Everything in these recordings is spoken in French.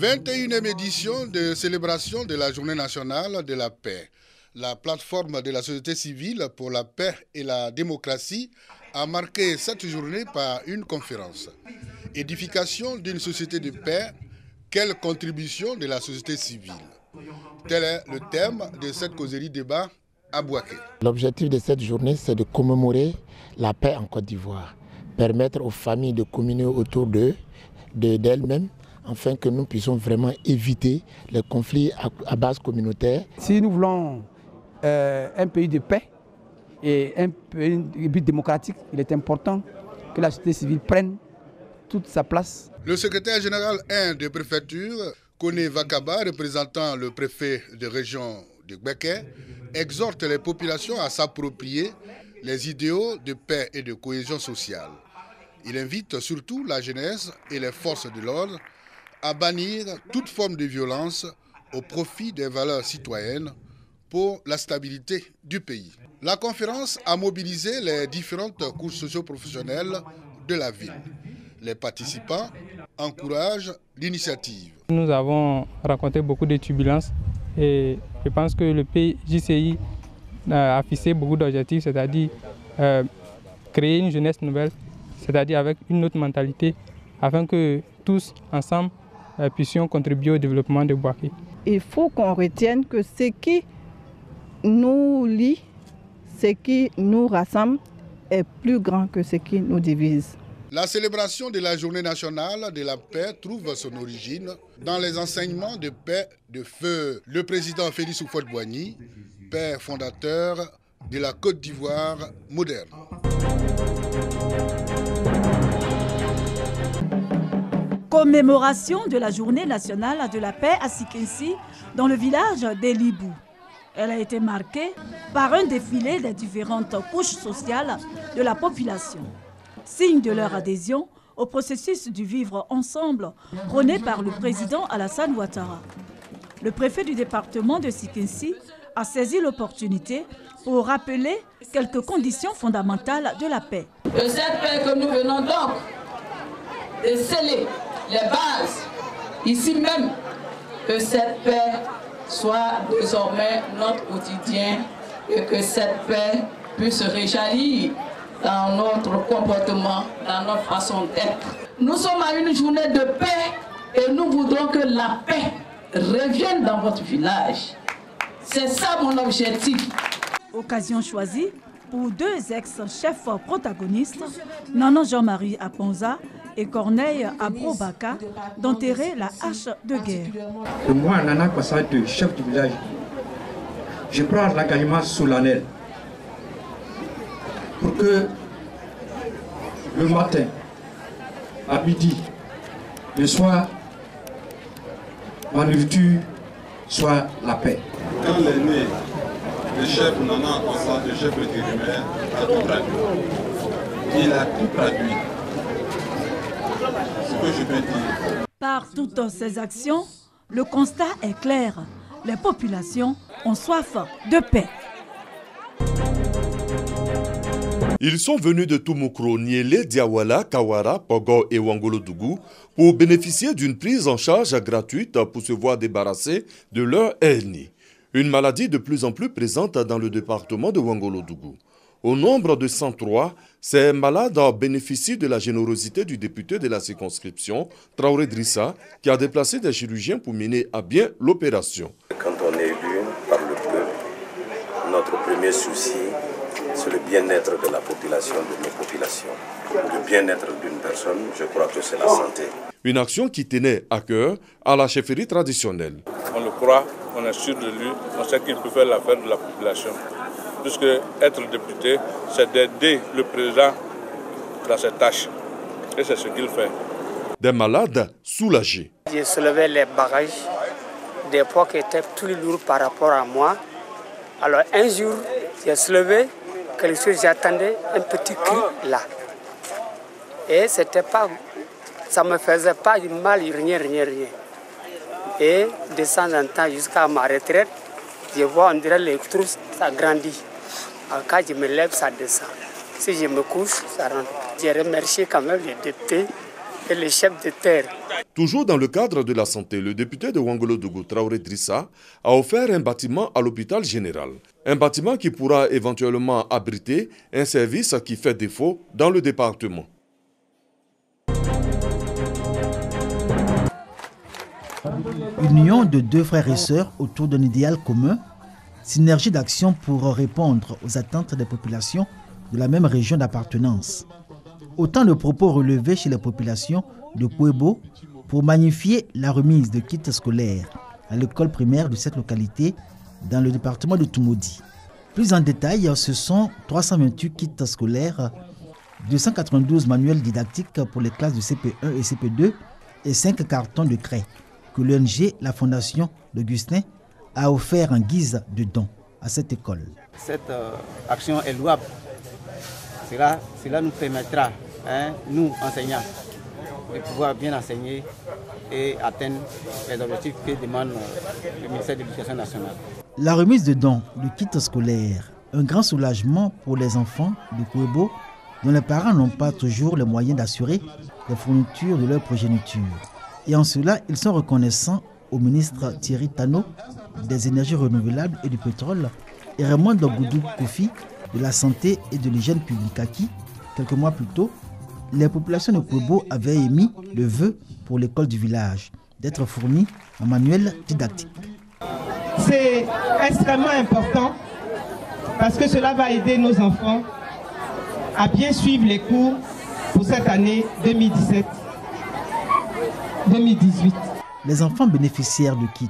21e édition de célébration de la Journée nationale de la paix. La plateforme de la société civile pour la paix et la démocratie a marqué cette journée par une conférence. Édification d'une société de paix, quelle contribution de la société civile? Tel est le thème de cette causerie débat à Bouaké. L'objectif de cette journée, c'est de commémorer la paix en Côte d'Ivoire, permettre aux familles de communier autour d'elles-mêmes, afin que nous puissions vraiment éviter les conflits à base communautaire. Si nous voulons un pays de paix et un pays démocratique, il est important que la société civile prenne toute sa place. Le secrétaire général 1 de préfecture, Koné Vakaba, représentant le préfet de région de Bouaké, exhorte les populations à s'approprier les idéaux de paix et de cohésion sociale. Il invite surtout la jeunesse et les forces de l'ordre à bannir toute forme de violence au profit des valeurs citoyennes pour la stabilité du pays. La conférence a mobilisé les différentes couches socio-professionnelles de la ville. Les participants encouragent l'initiative. Nous avons rencontré beaucoup de turbulences et je pense que le PJCI a fixé beaucoup d'objectifs, c'est-à-dire créer une jeunesse nouvelle, c'est-à-dire avec une autre mentalité, afin que tous ensemble puissions contribuer au développement de Bouaké. Il faut qu'on retienne que ce qui nous lie, ce qui nous rassemble est plus grand que ce qui nous divise. La célébration de la Journée nationale de la paix trouve son origine dans les enseignements de paix de feu le président Félix Houphouët-Boigny, père fondateur de la Côte d'Ivoire moderne. Commémoration de la Journée nationale de la paix à Sikensi, dans le village d'Elibou. Elle a été marquée par un défilé des différentes couches sociales de la population, signe de leur adhésion au processus du vivre ensemble prôné par le président Alassane Ouattara. Le préfet du département de Sikensi a saisi l'opportunité pour rappeler quelques conditions fondamentales de la paix. De cette paix que nous venons donc de sceller les bases, ici même, que cette paix soit désormais notre quotidien et que cette paix puisse réjaillir dans notre comportement, dans notre façon d'être. Nous sommes à une journée de paix et nous voudrons que la paix revienne dans votre village. C'est ça mon objectif. Occasion choisie pour deux ex-chefs protagonistes, Nana Jean-Marie Aponza et Corneille Abrobaka, d'enterrer la hache de guerre. Et moi, Nana Kwassade, chef du village, je prends l'engagement solennel pour que le matin, à midi, le soir, ma nourriture soit la paix. Quand l'aîné, le chef Nana Kwassade, le chef vétérinaire, a tout traduit. Il a tout traduit. Ce que je peux dire. Par toutes ces actions, le constat est clair. Les populations ont soif de paix. Ils sont venus de Toumoukro, Niélé, Diawala, Kawara, Pogo et Wangolodougou pour bénéficier d'une prise en charge gratuite pour se voir débarrasser de leur hernie. Une maladie de plus en plus présente dans le département de Wangolodougou. Au nombre de 103, ces malades bénéficient de la générosité du député de la circonscription, Traoré Drissa, qui a déplacé des chirurgiens pour mener à bien l'opération. Quand on est élu par le peuple, notre premier souci, c'est le bien-être de la population, de nos populations. Le bien-être d'une personne, je crois que c'est la santé. Une action qui tenait à cœur à la chefferie traditionnelle. On le croit, on est sûr de lui, on sait qu'il peut faire l'affaire de la population. Puisque être député, c'est d'aider le président dans ses tâches. Et c'est ce qu'il fait. Des malades soulagés. J'ai soulevé les bagages, des poids qui étaient plus lourds par rapport à moi. Alors un jour, j'ai soulevé quelque chose, j'attendais un petit cri là. Et c'était pas, ça ne me faisait pas du mal, rien. Et de temps en temps, jusqu'à ma retraite, je vois, on dirait les trous, ça grandit. Quand je me lève, ça descend. Si je me couche, ça rentre. J'ai remercié quand même les députés et les chefs de terre. Toujours dans le cadre de la santé, le député de Ouangolodougou, Traoré Drissa, a offert un bâtiment à l'hôpital général. Un bâtiment qui pourra éventuellement abriter un service qui fait défaut dans le département. Union de deux frères et sœurs autour d'un idéal commun, synergie d'action pour répondre aux attentes des populations de la même région d'appartenance. Autant de propos relevés chez les populations de Kouébo pour magnifier la remise de kits scolaires à l'école primaire de cette localité dans le département de Toumoudi. Plus en détail, ce sont 328 kits scolaires, 292 manuels didactiques pour les classes de CP1 et CP2 et 5 cartons de craie que l'ONG, la Fondation d'Augustin, a offert en guise de don à cette école. Cette action est louable. Cela nous permettra, nous enseignants, de pouvoir bien enseigner et atteindre les objectifs que demande le ministère de l'Éducation nationale. La remise de dons de kits scolaires, un grand soulagement pour les enfants de Kouébo dont les parents n'ont pas toujours les moyens d'assurer les fournitures de leur progéniture. Et en cela, ils sont reconnaissants au ministre Thierry Tano des énergies renouvelables et du pétrole et Raymond Dogoudou Kofi de la santé et de l'hygiène publique à qui, quelques mois plus tôt, les populations de Kouébo avaient émis le vœu pour l'école du village d'être fournie en manuel didactique. C'est extrêmement important parce que cela va aider nos enfants à bien suivre les cours pour cette année 2017-2018. Les enfants bénéficiaires de kits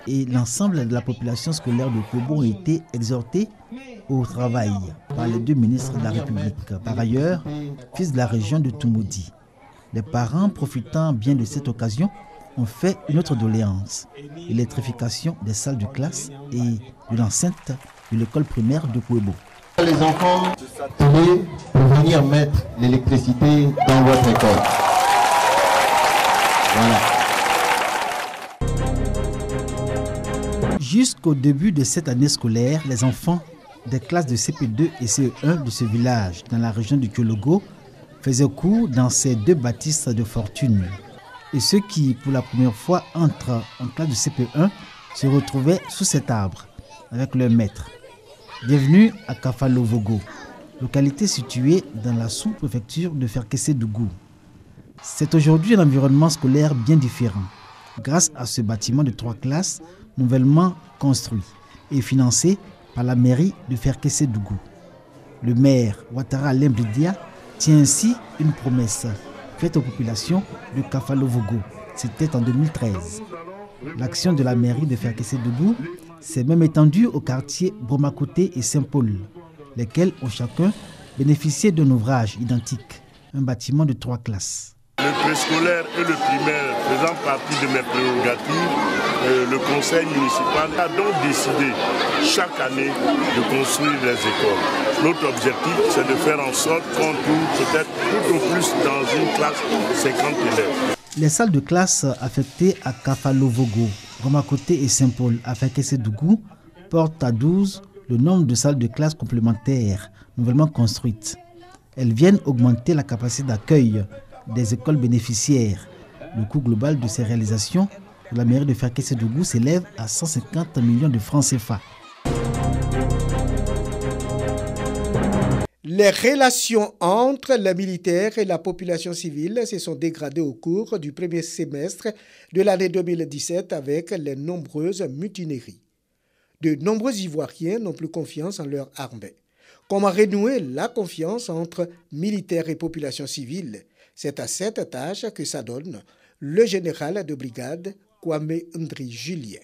et l'ensemble de la population scolaire de Kouébo ont été exhortés au travail par les deux ministres de la République. Par ailleurs, fils de la région de Toumoudi. Les parents, profitant bien de cette occasion, ont fait une autre doléance, l'électrification des salles de classe et de l'enceinte de l'école primaire de Kouébo. Les enfants, tenez pour venir mettre l'électricité dans votre école. Voilà. Jusqu'au début de cette année scolaire, les enfants des classes de CP2 et CE1 de ce village dans la région du Kyologo faisaient cours dans ces deux bâtisses de fortune. Et ceux qui, pour la première fois, entrent en classe de CP1 se retrouvaient sous cet arbre avec leur maître. Bienvenue à Kafalovogo, localité située dans la sous-préfecture de Ferkessé-Dougou. C'est aujourd'hui un environnement scolaire bien différent, grâce à ce bâtiment de 3 classes nouvellement construit et financé par la mairie de Ferkessé-Dougou. Le maire Ouattara Lembridia tient ainsi une promesse faite aux populations de Kafalovogo. C'était en 2013. L'action de la mairie de Ferkessé-Dougou s'est même étendue au quartier Bromakoté et Saint-Paul, lesquels ont chacun bénéficié d'un ouvrage identique, un bâtiment de 3 classes. Le préscolaire et le primaire faisant partie de mes prérogatives, le conseil municipal a donc décidé chaque année de construire des écoles. Notre objectif, c'est de faire en sorte qu'on trouve peut-être tout au plus dans une classe 50 élèves. Les salles de classe affectées à Kafalovogo, Bromakoté et Saint-Paul à Ferkessé-Dougou portent à 12 le nombre de salles de classe complémentaires nouvellement construites. Elles viennent augmenter la capacité d'accueil des écoles bénéficiaires. Le coût global de ces réalisations de la mairie de Ferkessé-Dougou s'élève à 150 millions de francs CFA. Les relations entre les militaires et la population civile se sont dégradées au cours du premier semestre de l'année 2017 avec les nombreuses mutineries. De nombreux Ivoiriens n'ont plus confiance en leur armée. Comment renouer la confiance entre militaires et population civile? C'est à cette tâche que s'adonne le général de brigade Kwame Ndri Julien.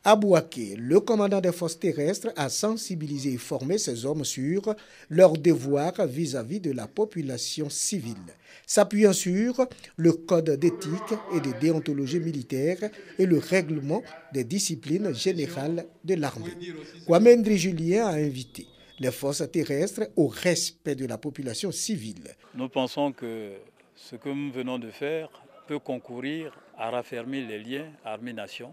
À Bouaké, le commandant des forces terrestres a sensibilisé et formé ses hommes sur leurs devoirs vis-à-vis de la population civile, s'appuyant sur le code d'éthique et de déontologie militaire et le règlement des disciplines générales de l'armée. Kwame Ndri Julien a invité les forces terrestres au respect de la population civile. Nous pensons que ce que nous venons de faire peut concourir à raffermir les liens armée-nation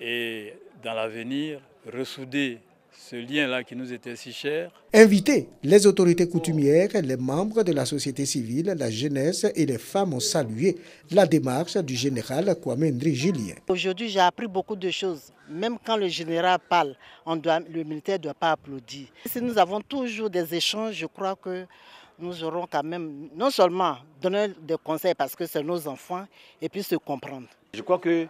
et dans l'avenir ressouder ce lien-là qui nous était si cher. Invités, les autorités coutumières, les membres de la société civile, la jeunesse et les femmes ont salué la démarche du général Kwame Ndri Julien. Aujourd'hui, j'ai appris beaucoup de choses. Même quand le général parle, le militaire ne doit pas applaudir. Si nous avons toujours des échanges, je crois que nous aurons quand même non seulement donné des conseils parce que c'est nos enfants et puis se comprendre. Je crois que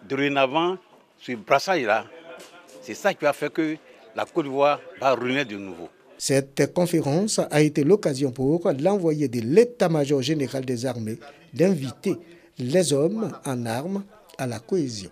dorénavant, ce brassage-là, c'est ça qui va faire que la Côte d'Ivoire va ruiner de nouveau. Cette conférence a été l'occasion pour l'envoyé de l'état-major général des armées d'inviter les hommes en armes à la cohésion.